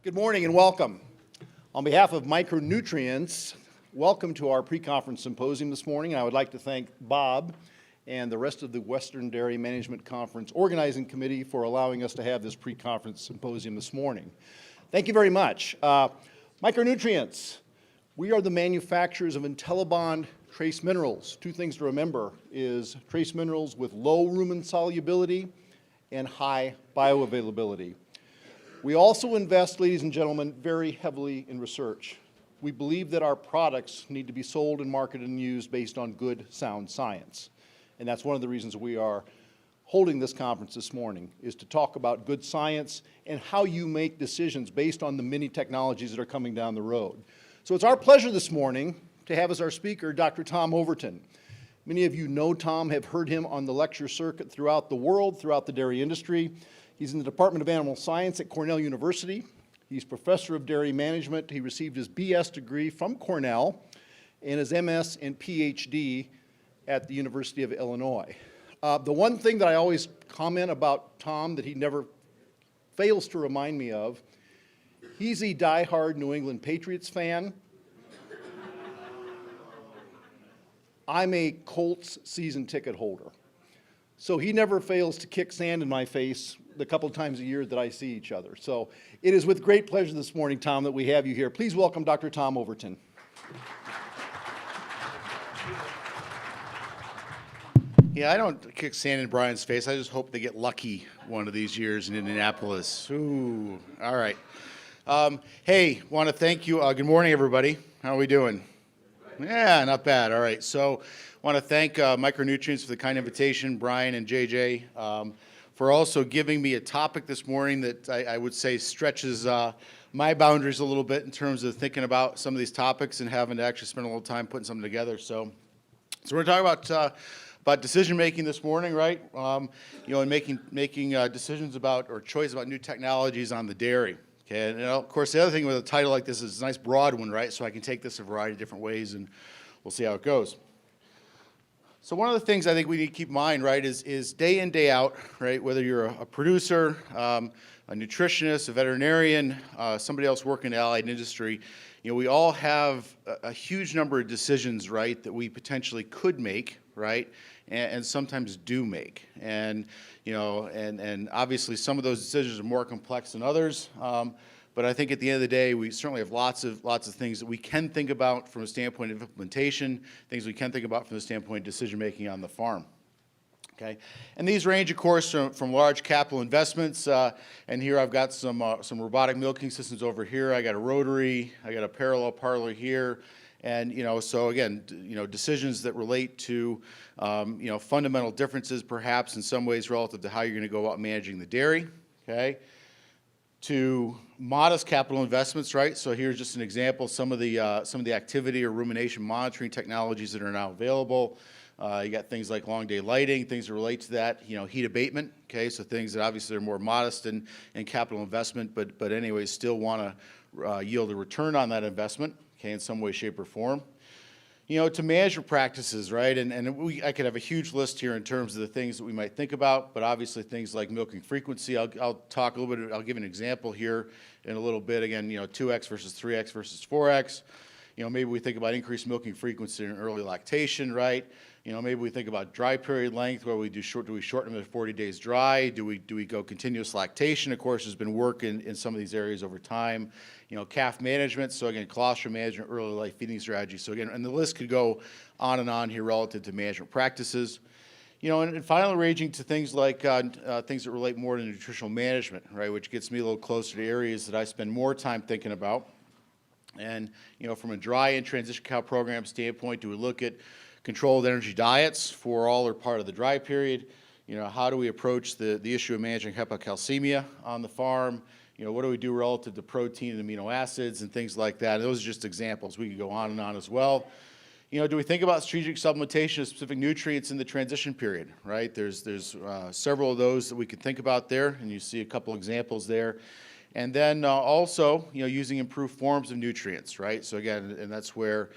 Good morning and welcome. On behalf of Micronutrients, welcome to our pre-conference symposium this morning. I would like to thank Bob and the rest of the Western Dairy Management Conference Organizing Committee for allowing us to have this pre-conference symposium this morning. Thank you very much. Micronutrients, we are the manufacturers of IntelliBond trace minerals. Two things to remember is trace minerals with low rumen solubility and high bioavailability. We also invest, ladies and gentlemen, very heavily in research. We believe that our products need to be sold and marketed and used based on good, sound science. And that's one of the reasons we are holding this conference this morning, is to talk about good science and how you make decisions based on the many technologies that are coming down the road. So it's our pleasure this morning to have as our speaker Dr. Tom Overton. Many of you know Tom, have heard him on the lecture circuit throughout the world, throughout the dairy industry. He's in the Department of Animal Science at Cornell University. He's professor of dairy management. He received his BS degree from Cornell and his MS and PhD at the University of Illinois. The one thing that I always comment about Tom that he never fails to remind me of, he's a diehard New England Patriots fan. I'm a Colts season ticket holder. So he never fails to kick sand in my face the couple times a year that I see each other. So it is with great pleasure this morning, Tom, that we have you here. Please welcome Dr. Tom Overton. Yeah, I don't kick sand in Brian's face. I just hope they get lucky one of these years in Indianapolis. Ooh, all right. Hey, want to thank you. Good morning, everybody. How are we doing? Yeah, not bad. All right. So want to thank Micronutrients for the kind invitation, Brian and JJ, for also giving me a topic this morning that I would say stretches my boundaries a little bit in terms of thinking about some of these topics and having to actually spend a little time putting something together. So we're going to talk about decision making this morning, right? And making decisions about or choice about new technologies on the dairy. Okay, and of course the other thing with a title like this is a nice broad one, right? So I can take this a variety of different ways, and we'll see how it goes. So one of the things I think we need to keep in mind, right, is day in, day out, right, whether you're a producer, a nutritionist, a veterinarian, somebody else working in the allied industry, we all have a huge number of decisions, right, that we potentially could make, right, and sometimes do make. And, and obviously some of those decisions are more complex than others. But I think at the end of the day, we certainly have lots of things that we can think about from a standpoint of implementation, things we can think about from the standpoint of decision-making on the farm. Okay, and these range, of course, from large capital investments. And here I've got some robotic milking systems over here. I got a rotary. I got a parallel parlor here. And so again, decisions that relate to fundamental differences, perhaps in some ways relative to how you're going to go about managing the dairy. Okay. To modest capital investments, right? So here's just an example, some of the activity or rumination monitoring technologies that are now available. You got things like long day lighting, things that relate to that, heat abatement, okay? So things that obviously are more modest in capital investment, but anyways, still want to yield a return on that investment, okay, in some way, shape, or form. To management practices, right? And I could have a huge list here in terms of the things that we might think about, but obviously things like milking frequency. I'll talk a little bit, I'll give an example here in a little bit. Again, 2x versus 3x versus 4x. Maybe we think about increased milking frequency in early lactation, right? Maybe we think about dry period length, where do we shorten them to 40 days dry? Do we go continuous lactation? Of course, there's been work in some of these areas over time. Calf management, so again, colostrum management, early life feeding strategy. So again, and the list could go on and on here relative to management practices. And finally ranging to things like things that relate more to nutritional management, right, which gets me a little closer to areas that I spend more time thinking about. And, from a dry and transition cow program standpoint, do we look at controlled energy diets for all or part of the dry period? How do we approach the issue of managing hypocalcemia on the farm? What do we do relative to protein and amino acids and things like that? And those are just examples. We could go on and on as well. Do we think about strategic supplementation of specific nutrients in the transition period, right? There's several of those that we could think about there, and you see a couple examples there. And then also, using improved forms of nutrients, right? So again, and that's where,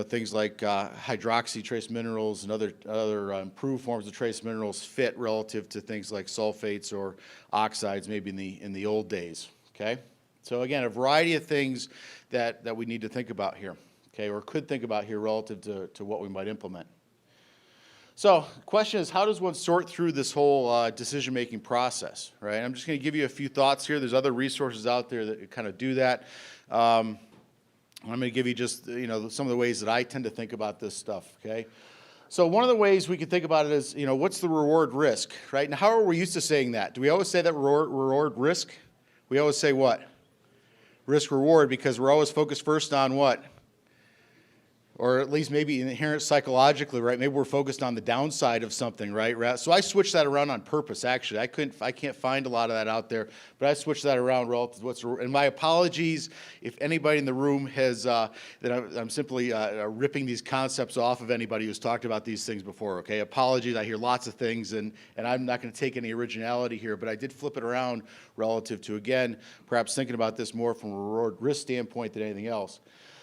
things like hydroxy trace minerals and other improved forms of trace minerals fit relative to things like sulfates or oxides, maybe in the old days. Okay. So again, a variety of things that we need to think about here, okay, or could think about here relative to what we might implement. So the question is, how does one sort through this whole decision-making process, right? I'm just going to give you a few thoughts here. There's other resources out there that kind of do that. I'm going to give you just, some of the ways that I tend to think about this stuff, okay? So one of the ways we can think about it is, what's the reward risk, right? And how are we used to saying that? Do we always say that reward risk? We always say what? Risk reward, because we're always focused first on what? Or at least maybe inherent psychologically, right? Maybe we're focused on the downside of something, right? So I switched that around on purpose, actually. I can't find a lot of that out there, but I switched that around relative to what's, and my apologies if anybody in the room has, that I'm simply ripping these concepts off of anybody who's talked about these things before, okay? Apologies, I hear lots of things, and I'm not gonna take any originality here, but I did flip it around relative to, again, perhaps thinking about this more from a reward risk standpoint than anything else.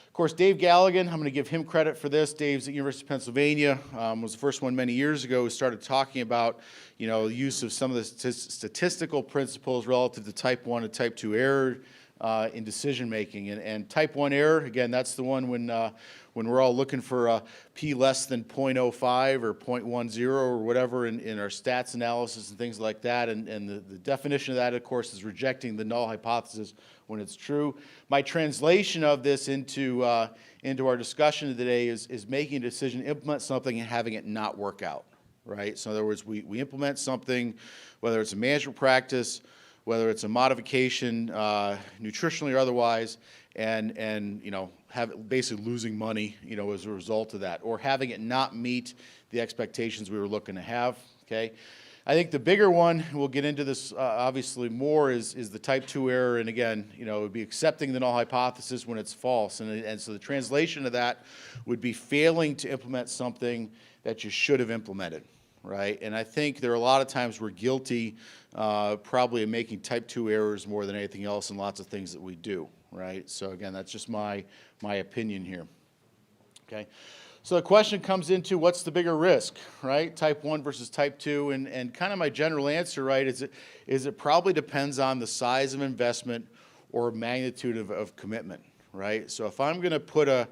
Of course, Dave Galligan, I'm going to give him credit for this. Dave's at University of Pennsylvania, was the first one many years ago who started talking about, the use of some of the statistical principles relative to type 1 and type 2 error in decision making. And type 1 error, again, that's the one when we're all looking for a p less than 0.05 or 0.10 or whatever in our stats analysis and things like that. And the definition of that, of course, is rejecting the null hypothesis when it's true. My translation of this into our discussion today is making a decision, implement something, and having it not work out, right? So in other words, we implement something, whether it's a management practice, whether it's a modification, nutritionally or otherwise, and have basically losing money, as a result of that, or having it not meet the expectations we were looking to have, okay? I think the bigger one, we'll get into this obviously more, is the type 2 error, and again, it would be accepting the null hypothesis when it's false, and so the translation of that would be failing to implement something that you should have implemented, right? And I think there are a lot of times we're guilty probably of making type 2 errors more than anything else in lots of things that we do, right? So again, that's just my opinion here, okay? So the question comes into what's the bigger risk, right? Type 1 versus type 2, and kind of my general answer, right, is it probably depends on the size of investment or magnitude of commitment, right? So if I'm going to put a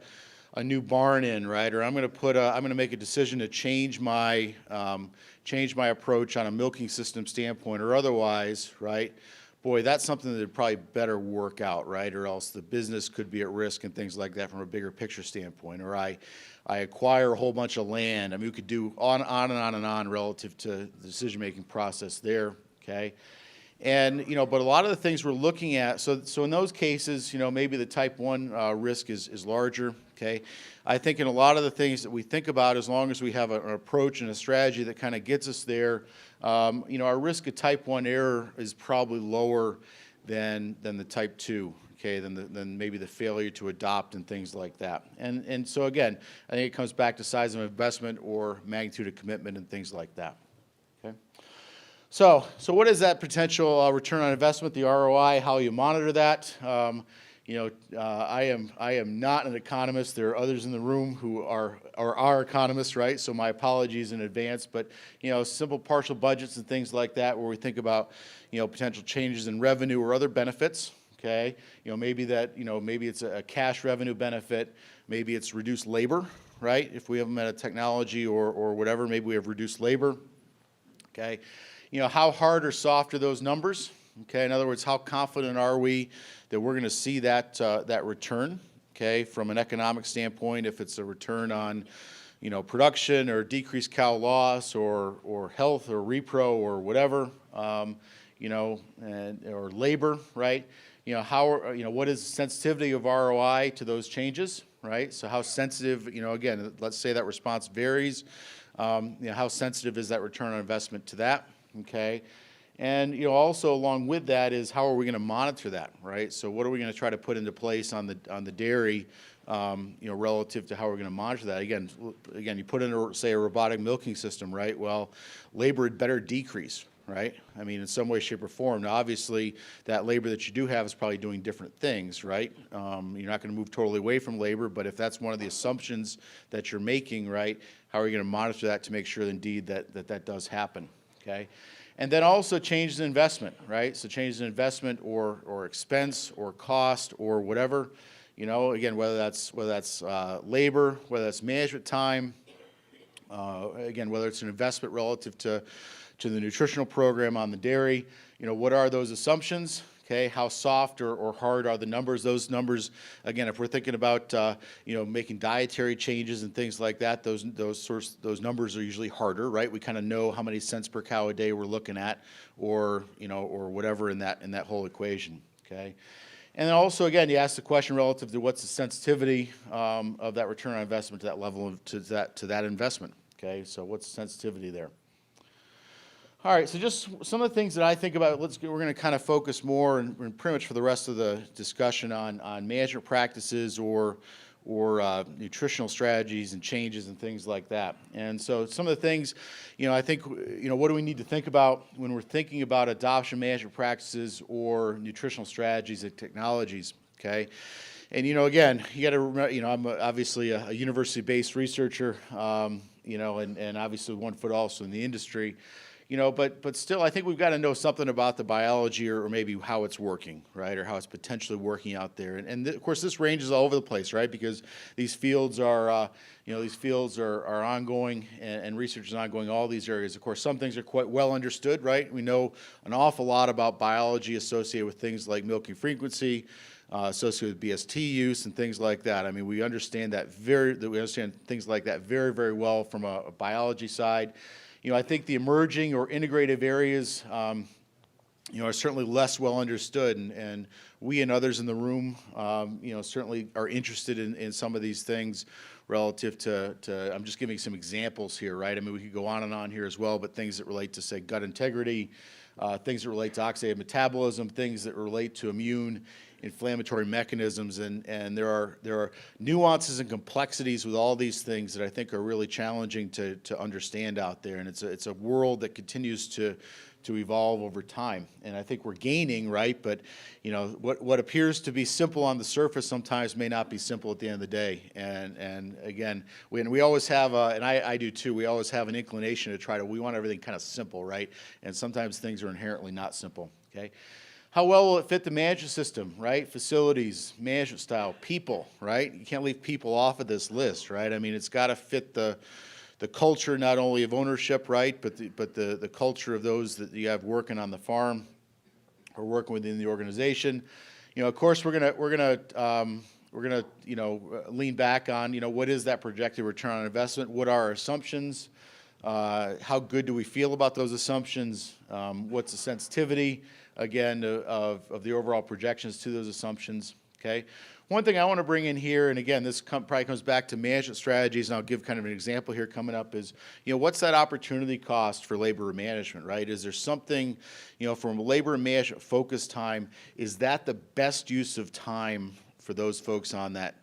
new barn in, right, or I'm going to make a decision to change my approach on a milking system standpoint or otherwise, right? Boy, that's something that would probably better work out, right? Or else the business could be at risk and things like that from a bigger picture standpoint. Or I acquire a whole bunch of land. I mean, we could do on and on and on relative to the decision-making process there, okay? And, but a lot of the things we're looking at, so in those cases, maybe the type 1 risk is larger, okay? I think in a lot of the things that we think about, as long as we have an approach and a strategy that kind of gets us there, our risk of type 1 error is probably lower than the type 2, okay, than maybe the failure to adopt and things like that. And so again, I think it comes back to size of investment or magnitude of commitment and things like that, okay? So what is that potential return on investment, the ROI, how you monitor that? I am not an economist. There are others in the room who are economists, right? So my apologies in advance. But simple partial budgets and things like that, where we think about potential changes in revenue or other benefits. Okay, maybe it's a cash revenue benefit. Maybe it's reduced labor, right? If we implement a technology or whatever, maybe we have reduced labor. Okay, how hard or soft are those numbers? Okay, in other words, how confident are we that we're going to see that return? Okay, from an economic standpoint, if it's a return on, production or decreased cow loss or health or repro or whatever, or labor, right? What is the sensitivity of ROI to those changes, right? So how sensitive, again, let's say that response varies. How sensitive is that return on investment to that? Okay. And also along with that is how are we going to monitor that, right? So what are we going to try to put into place on the dairy, relative to how we're going to monitor that? Again, you put in say a robotic milking system, right? Well, labor had better decrease, right? I mean, in some way, shape, or form. Now, obviously, that labor that you do have is probably doing different things, right? You're not going to move totally away from labor, but if that's one of the assumptions that you're making, right, how are you going to monitor that to make sure indeed that does happen, okay? And then also changes in investment, right? So changes in investment or expense or cost or whatever, again, whether that's labor, whether that's management time, again, whether it's an investment relative to the nutritional program on the dairy, what are those assumptions? Okay, how soft or hard are the numbers? Those numbers, again, if we're thinking about making dietary changes and things like that, those numbers are usually harder, right? We kind of know how many cents per cow a day we're looking at, or whatever in that whole equation. Okay, and then also again, you ask the question relative to what's the sensitivity of that return on investment to that level to that investment. Okay, so what's the sensitivity there? All right, so just some of the things that I think about. We're going to kind of focus more, and pretty much for the rest of the discussion, on management practices or nutritional strategies and changes and things like that. And so some of the things, I think, what do we need to think about when we're thinking about adoption management practices or nutritional strategies and technologies? Okay. And, again, you got to remember, I'm obviously a university-based researcher, and obviously 1 foot also in the industry. But still, I think we've got to know something about the biology or maybe how it's working, right, or how it's potentially working out there. And of course, this ranges all over the place, right, because these fields are, are ongoing, and research is ongoing in all these areas. Of course, some things are quite well understood, right? We know an awful lot about biology associated with things like milking frequency, associated with BST use and things like that. I mean, we understand things like that very, very well from a biology side. I think the emerging or integrative areas, are certainly less well understood, and we and others in the room, certainly are interested in some of these things relative to, I'm just giving some examples here, right? I mean, we could go on and on here as well, but things that relate to, say, gut integrity, things that relate to oxidative metabolism, things that relate to immune inflammatory mechanisms, and there are nuances and complexities with all these things that I think are really challenging to understand out there, and it's a world that continues to evolve over time, and I think we're gaining, right? But what appears to be simple on the surface sometimes may not be simple at the end of the day, and again, we always have and I do too. We always have an inclination to we want everything kind of simple, right? And sometimes things are inherently not simple. Okay. How well will it fit the management system, right? Facilities, management style, people, right? You can't leave people off of this list, right? I mean, it's got to fit the culture not only of ownership, right, but the culture of those that you have working on the farm or working within the organization. Of course, we're gonna lean back on what is that projected return on investment? What are our assumptions? How good do we feel about those assumptions? What's the sensitivity, again, of the overall projections to those assumptions? Okay. One thing I want to bring in here, and again, this probably comes back to management strategies, and I'll give kind of an example here coming up, is, what's that opportunity cost for labor management, right? Is there something, from labor management focus time, is that the best use of time for those folks on that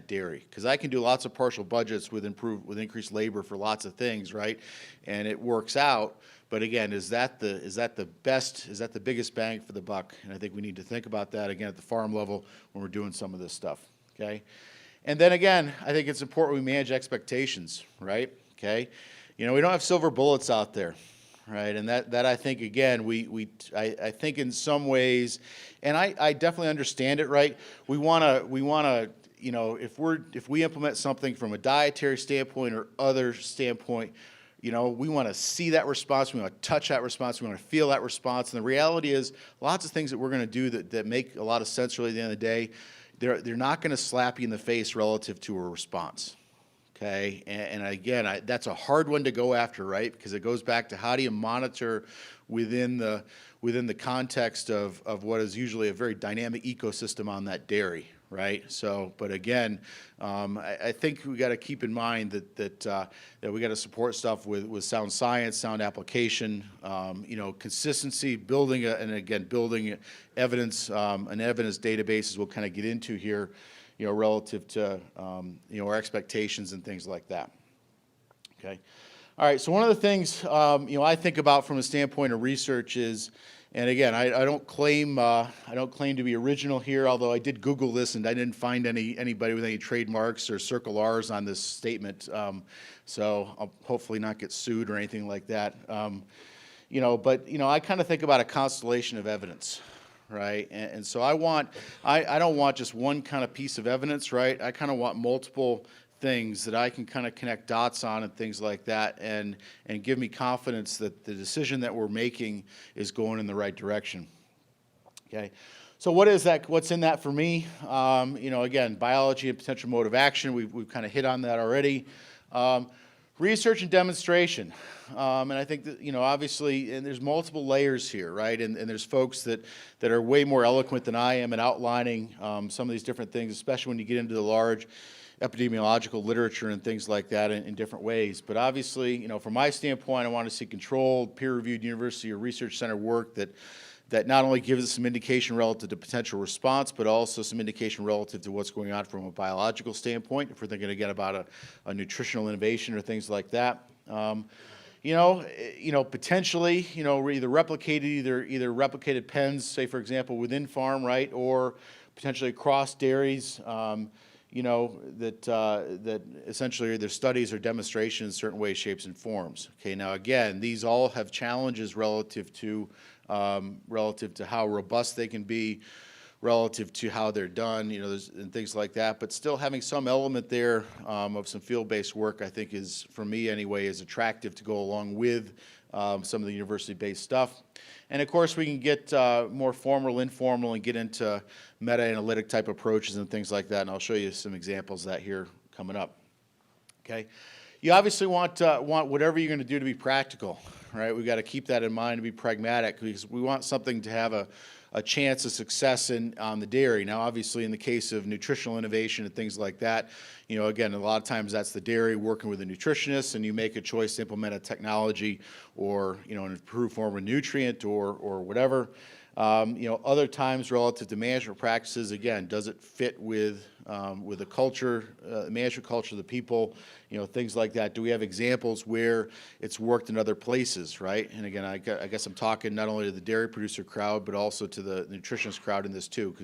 dairy? Because I can do lots of partial budgets with increased labor for lots of things, right? And it works out. But again, is that the biggest bang for the buck? And I think we need to think about that again at the farm level when we're doing some of this stuff. Okay, and then again, I think it's important we manage expectations, right? Okay, we don't have silver bullets out there, right? And that I think again I think in some ways, and I definitely understand it, right? We wanna if we implement something from a dietary standpoint or other standpoint, we want to see that response, we want to touch that response, we want to feel that response. And the reality is, lots of things that we're going to do that make a lot of sense really at the end of the day, they're not going to slap you in the face relative to a response. Okay, and again, that's a hard one to go after, right? Because it goes back to how do you monitor within the context of what is usually a very dynamic ecosystem on that dairy, right? So, but again, I think we got to keep in mind that we got to support stuff with sound science, sound application, consistency, building evidence, an evidence database, as we'll kind of get into here, relative to our expectations and things like that. Okay. All right. So one of the things I think about from a standpoint of research is, and again, I don't claim to be original here, although I did Google this and I didn't find anybody with any trademarks or circle R's on this statement. So I'll hopefully not get sued or anything like that. But I kind of think about a constellation of evidence, right? And so I don't want just one kind of piece of evidence, right? I kind of want multiple things that I can kind of connect dots on and things like that, and give me confidence that the decision that we're making is going in the right direction. Okay, so what is that? What's in that for me? Again, biology and potential mode of action. We've kind of hit on that already. Research and demonstration, and I think that obviously, and there's multiple layers here, right? And there's folks that are way more eloquent than I am in outlining some of these different things, especially when you get into the large epidemiological literature and things like that in different ways. But obviously, from my standpoint, I want to see controlled, peer-reviewed university or research center work that not only gives us some indication relative to potential response, but also some indication relative to what's going on from a biological standpoint, if we're thinking again about a nutritional innovation or things like that. Potentially, we're either replicated pens, say for example, within farm, right, or potentially across dairies, that essentially their studies or demonstrations in certain ways, shapes, and forms. Okay, now again, these all have challenges relative to how robust they can be, relative to how they're done, and things like that. But still having some element there of some field-based work, I think is, for me anyway, is attractive to go along with some of the university-based stuff. And of course, we can get more formal, informal, and get into meta-analytic type approaches and things like that. And I'll show you some examples of that here coming up. Okay, you obviously want whatever you're going to do to be practical, right? We've got to keep that in mind and be pragmatic, because we want something to have a chance of success on the dairy. Now, obviously, in the case of nutritional innovation and things like that, again, a lot of times that's the dairy working with a nutritionist, and you make a choice to implement a technology or, an improved form of nutrient or whatever. Other times relative to management practices, again, does it fit with the culture, management culture of the people, things like that. Do we have examples where it's worked in other places, right? And again, I guess I'm talking not only to the dairy producer crowd, but also to the nutritionist crowd in this too,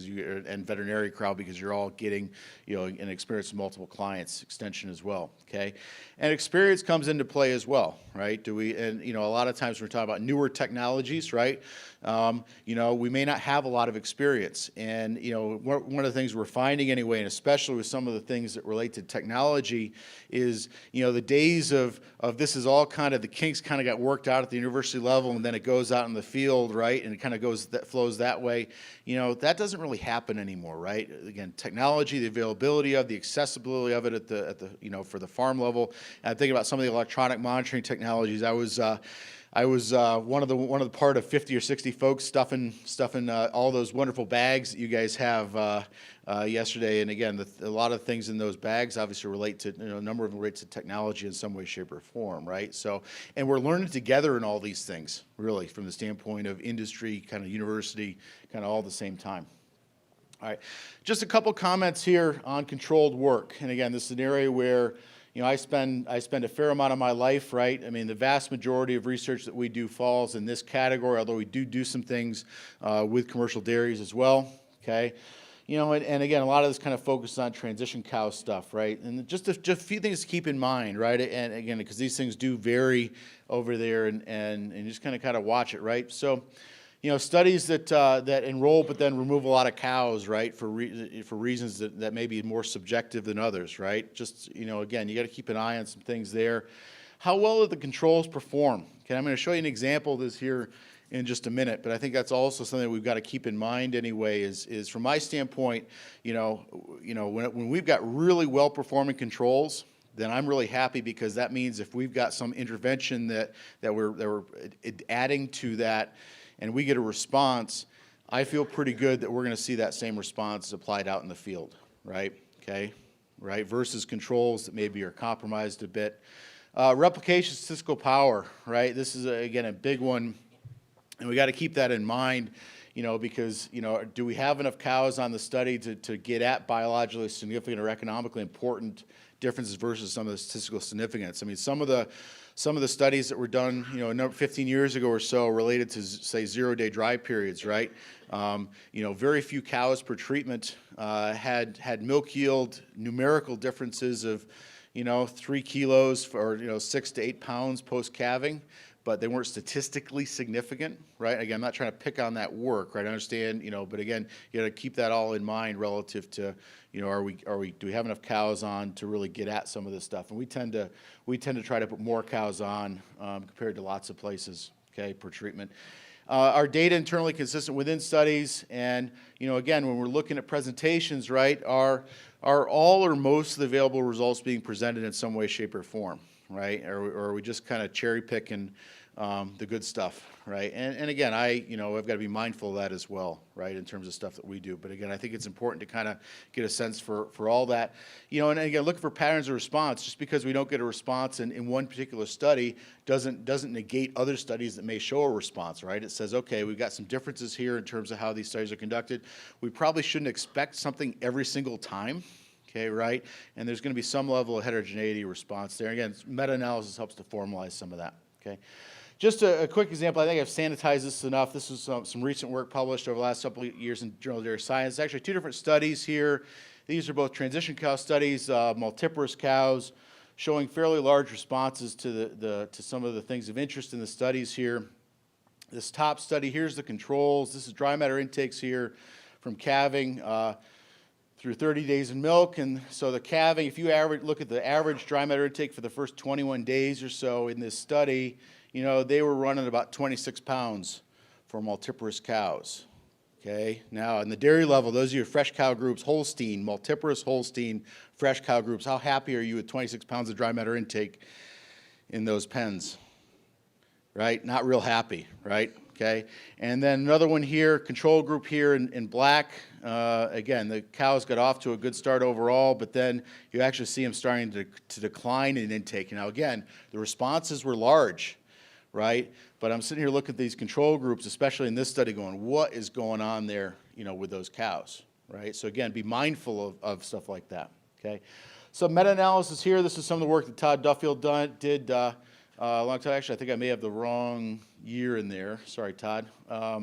and veterinary crowd, because you're all getting, an experience with multiple clients, extension as well, okay? And experience comes into play as well, right? A lot of times when we're talking about newer technologies, right? We may not have a lot of experience. And, one of the things we're finding anyway, and especially with some of the things that relate to technology, is, the days of this is all kind of, the kinks kind of got worked out at the university level, and then it goes out in the field, right? And it kind of flows that way. That doesn't really happen anymore, right? Again, technology, the availability of, the accessibility of it at the for the farm level. And I'm thinking about some of the electronic monitoring technologies. I was one of the part of 50 or 60 folks stuffing all those wonderful bags that you guys have yesterday. And again, a lot of things in those bags obviously relate to, a number of them relate to technology in some way, shape, or form, right? So, and we're learning together in all these things, really, from the standpoint of industry, kind of university, kind of all at the same time. All right, just a couple comments here on controlled work. And again, this is an area where I spend a fair amount of my life, right? I mean, the vast majority of research that we do falls in this category, although we do some things with commercial dairies as well, okay? And again, a lot of this kind of focuses on transition cow stuff, right? And just a few things to keep in mind, right? And again, because these things do vary over there, and just kind of watch it, right? So, studies that enroll but then remove a lot of cows, right, for reasons that may be more subjective than others, right? Just, again, you got to keep an eye on some things there. How well do the controls perform? Okay, I'm going to show you an example of this here in just a minute, but I think that's also something that we've got to keep in mind anyway, is from my standpoint, when we've got really well-performing controls, then I'm really happy, because that means if we've got some intervention that we're adding to that, and we get a response, I feel pretty good that we're going to see that same response applied out in the field, right? Okay, right? Versus controls that maybe are compromised a bit. Replication statistical power, right? This is, again, a big one, and we got to keep that in mind, because, do we have enough cows on the study to get at biologically significant or economically important differences versus some of the statistical significance? I mean, some of the studies that were done, 15 years ago or so, related to, say, 0-day dry periods, right? Very few cows per treatment had milk yield numerical differences of, 3 kilos or 6 to 8 pounds post calving. but they weren't statistically significant, right? Again, I'm not trying to pick on that work, right? I understand, but again, you got to keep that all in mind relative to, do we have enough cows on to really get at some of this stuff? And we tend to try to put more cows on compared to lots of places, okay, per treatment. Our data internally consistent within studies, and again, when we're looking at presentations, right, are all or most of the available results being presented in some way, shape, or form, right? Or are we just kind of cherry picking the good stuff, right? And again, I've got to be mindful of that as well, right, in terms of stuff that we do. But again, I think it's important to kind of get a sense for all that. And again, looking for patterns of response. Just because we don't get a response in one particular study doesn't negate other studies that may show a response, right? It says, okay, we've got some differences here in terms of how these studies are conducted. We probably shouldn't expect something every single time. Okay, right? And there's going to be some level of heterogeneity response there. Again, meta-analysis helps to formalize some of that, okay? Just a quick example, I think I've sanitized this enough. This is some recent work published over the last couple of years in Journal of Dairy Science. Actually, two different studies here. These are both transition cow studies, multiparous cows, showing fairly large responses to some of the things of interest in the studies here. This top study, here's the controls. This is dry matter intakes here from calving through 30 days in milk. And so the calving, if you look at the average dry matter intake for the first 21 days or so in this study, they were running about 26 pounds for multiparous cows. Okay, now in the dairy level, those of you fresh cow groups, Holstein, multiparous Holstein, fresh cow groups, how happy are you with 26 pounds of dry matter intake in those pens? Right, not real happy, right? Okay, and then another one here, control group here in black. Again, the cows got off to a good start overall, but then you actually see them starting to decline in intake. Now again, the responses were large, right? But I'm sitting here looking at these control groups, especially in this study, going, what is going on there, with those cows, right? So again, be mindful of stuff like that, okay? So meta-analysis here, this is some of the work that Todd Duffield did a long time. Actually, I think I may have the wrong year in there. Sorry, Todd. I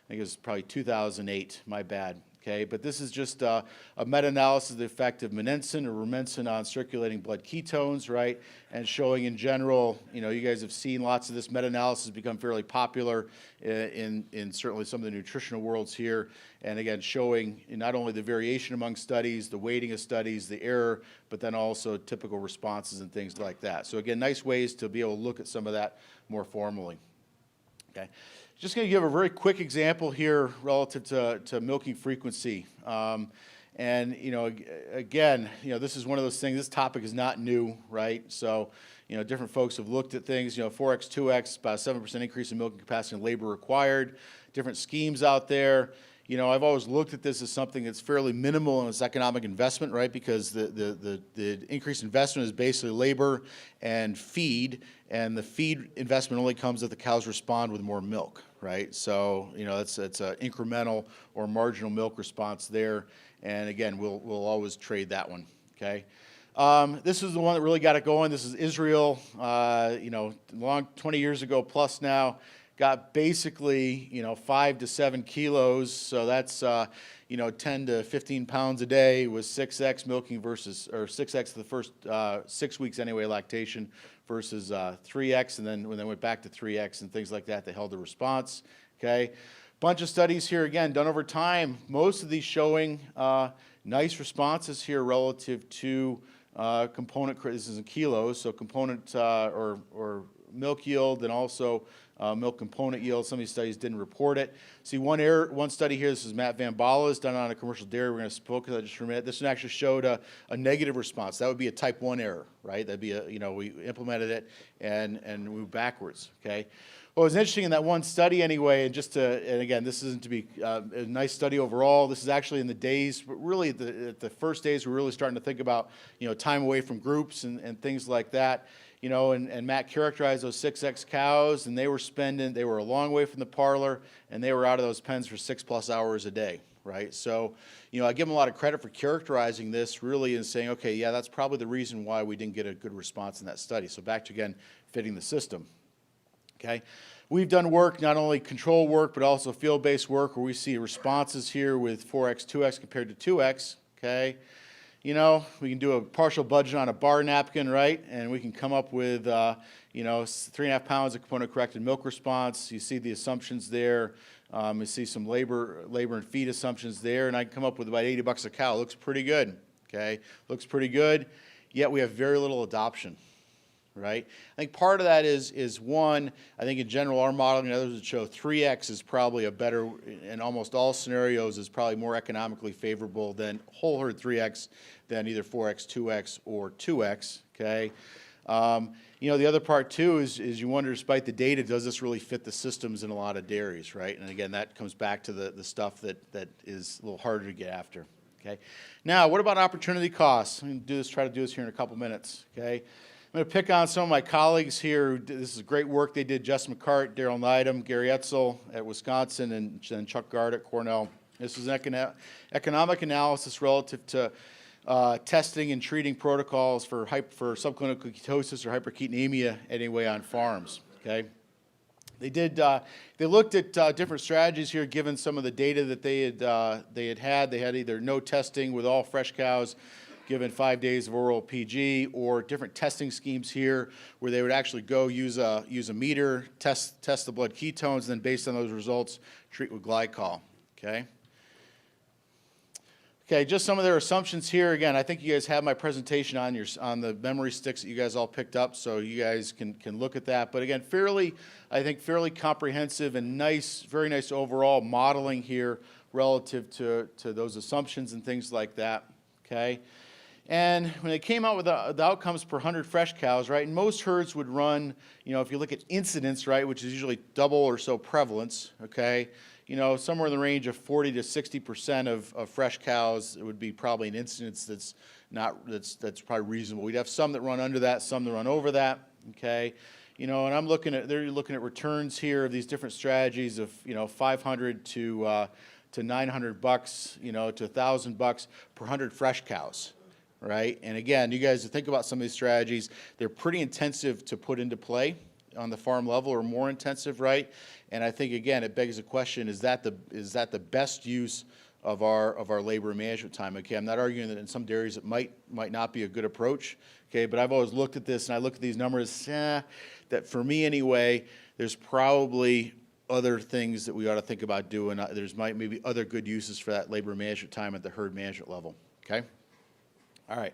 think it was probably 2008, my bad. Okay, but this is just a meta-analysis of the effect of monensin or rumensin on circulating blood ketones, right? And showing in general, you guys have seen lots of this meta-analysis become fairly popular in certainly some of the nutritional worlds here. And again, showing not only the variation among studies, the weighting of studies, the error, but then also typical responses and things like that. So again, nice ways to be able to look at some of that more formally. Okay. Just going to give a very quick example here relative to milking frequency. And, again, this is one of those things, this topic is not new, right? So, different folks have looked at things, 4x, 2x, about a 7% increase in milking capacity and labor required, different schemes out there. I've always looked at this as something that's fairly minimal in its economic investment, right? Because the increased investment is basically labor and feed, and the feed investment only comes if the cows respond with more milk, right? So, it's an incremental or marginal milk response there. And again, we'll always trade that one, okay? This is the one that really got it going. This is Israel, 20 years ago plus now. Got basically, 5 to 7 kilos, so that's, 10 to 15 pounds a day with 6x milking versus, or 6x the first 6 weeks anyway, lactation versus 3x, and then when they went back to 3x and things like that, they held a response, okay? Bunch of studies here, again, done over time, most of these showing nice responses here relative to component, this is in kilos, so component or milk yield and also milk component yield. Some of these studies didn't report it. See one study here, this is Matt Van Balla's done on a commercial dairy. We're going to spoke about that just for a minute. This one actually showed a negative response. That would be a type 1 error, right? That'd be we implemented it and moved backwards, okay? What was interesting in that one study anyway, and again, this isn't to be a nice study overall. This is actually in the days, but really the first days we're really starting to think about, time away from groups and things like that. And Matt characterized those 6X cows, and they were a long way from the parlor, and they were out of those pens for 6+ hours a day, right? So, I give them a lot of credit for characterizing this really and saying, okay, yeah, that's probably the reason why we didn't get a good response in that study. So back to, again, fitting the system, okay? We've done work, not only control work, but also field-based work where we see responses here with 4X, 2X compared to 2X, okay? we can do a partial budget on a bar napkin, right? And we can come up with, 3.5 pounds of component-corrected milk response. You see the assumptions there. You see some labor and feed assumptions there, and I can come up with about $80 a cow. Looks pretty good, okay? Looks pretty good, yet we have very little adoption, right? I think part of that is one, I think in general our modeling and others would show 3X is probably a better, in almost all scenarios, is probably more economically favorable than whole herd 3X than either 4X, 2X, or 2X, okay? The other part too is you wonder, despite the data, does this really fit the systems in a lot of dairies, right? And again, that comes back to the stuff that is a little harder to get after, okay? Now, what about opportunity costs? I'm going to try to do this here in a couple minutes, okay? I'm going to pick on some of my colleagues here. This is great work they did. Jess McCart, Daryl Neidham, Gary Etzel at Wisconsin, and then Chuck Gard at Cornell. This is an economic analysis relative to testing and treating protocols for subclinical ketosis or hyperketonemia anyway on farms, okay? They looked at different strategies here given some of the data that they had. They had either no testing with all fresh cows given 5 days of oral PG, or different testing schemes here where they would actually go use a meter, test the blood ketones, and then based on those results, treat with glycol, okay? Okay, just some of their assumptions here. Again, I think you guys have my presentation on the memory sticks that you guys all picked up, so you guys can look at that. But again, fairly comprehensive and nice, very nice overall modeling here relative to those assumptions and things like that, okay? And when they came out with the outcomes per 100 fresh cows, right, and most herds would run, if you look at incidence, right, which is usually double or so prevalence, okay, somewhere in the range of 40 to 60% of fresh cows, it would be probably an incidence that's probably reasonable. We'd have some that run under that, some that run over that, okay? And they're looking at returns here of these different strategies of, $500 to $900, to $1,000 per 100 fresh cows, right? And again, you guys think about some of these strategies, they're pretty intensive to put into play on the farm level, or more intensive, right? And I think, again, it begs the question, is that the best use of our labor management time? Okay, I'm not arguing that in some dairies it might not be a good approach, okay, but I've always looked at this and I look at these numbers, that for me anyway, there's probably other things that we ought to think about doing. There's maybe other good uses for that labor management time at the herd management level, okay? All right.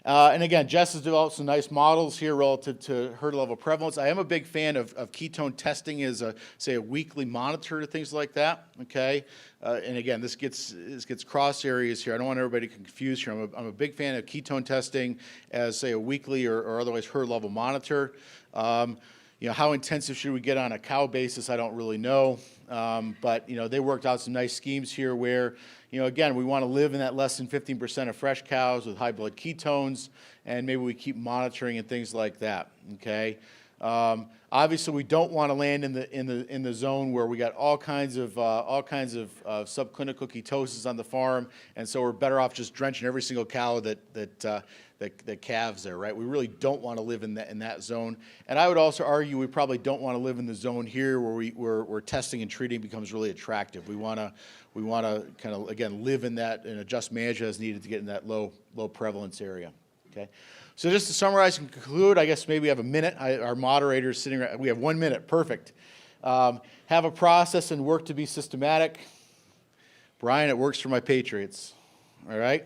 And again, Jess has developed some nice models here relative to herd level prevalence. I am a big fan of ketone testing as a weekly monitor to things like that, okay? And again, this gets cross areas here. I don't want everybody confused here. I'm a big fan of ketone testing as, say, a weekly or otherwise herd level monitor. How intensive should we get on a cow basis? I don't really know. But they worked out some nice schemes here where, again, we want to live in that less than 15% of fresh cows with high blood ketones, and maybe we keep monitoring and things like that, okay? Obviously, we don't want to land in the zone where we got all kinds of subclinical ketosis on the farm, and so we're better off just drenching every single cow that calves there, right? We really don't want to live in that zone. And I would also argue we probably don't want to live in the zone here where testing and treating becomes really attractive. We want to kind of, again, live in that and adjust management as needed to get in that low prevalence area, okay? So just to summarize and conclude, I guess maybe we have a minute. Our moderator is sitting right, we have 1 minute, perfect. Have a process and work to be systematic. Brian, it works for my Patriots, all right?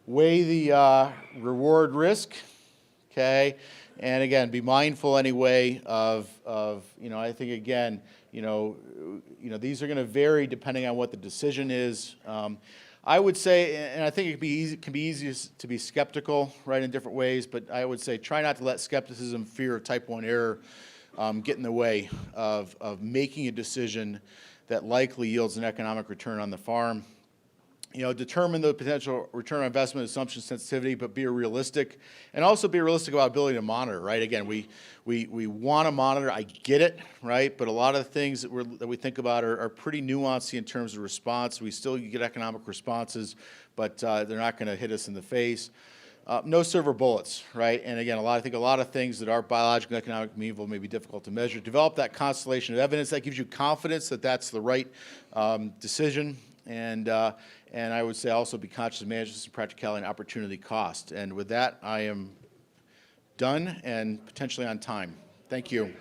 Weigh the reward risk, okay? And again, be mindful anyway of I think again, these are going to vary depending on what the decision is. I would say, and I think it can be easy to be skeptical, right, in different ways, but I would say try not to let skepticism, fear of type 1 error get in the way of making a decision that likely yields an economic return on the farm. Determine the potential return on investment assumption sensitivity, but be realistic, and also be realistic about ability to monitor, right? Again, we want to monitor, I get it, right? But a lot of the things that we think about are pretty nuanced in terms of response. We still get economic responses, but they're not going to hit us in the face. No silver bullets, right? And again, I think a lot of things that are biological and economic meaningful may be difficult to measure. Develop that constellation of evidence that gives you confidence that that's the right decision. and I would say also be conscious of management and practicality and opportunity cost. And with that, I am done and potentially on time. Thank you.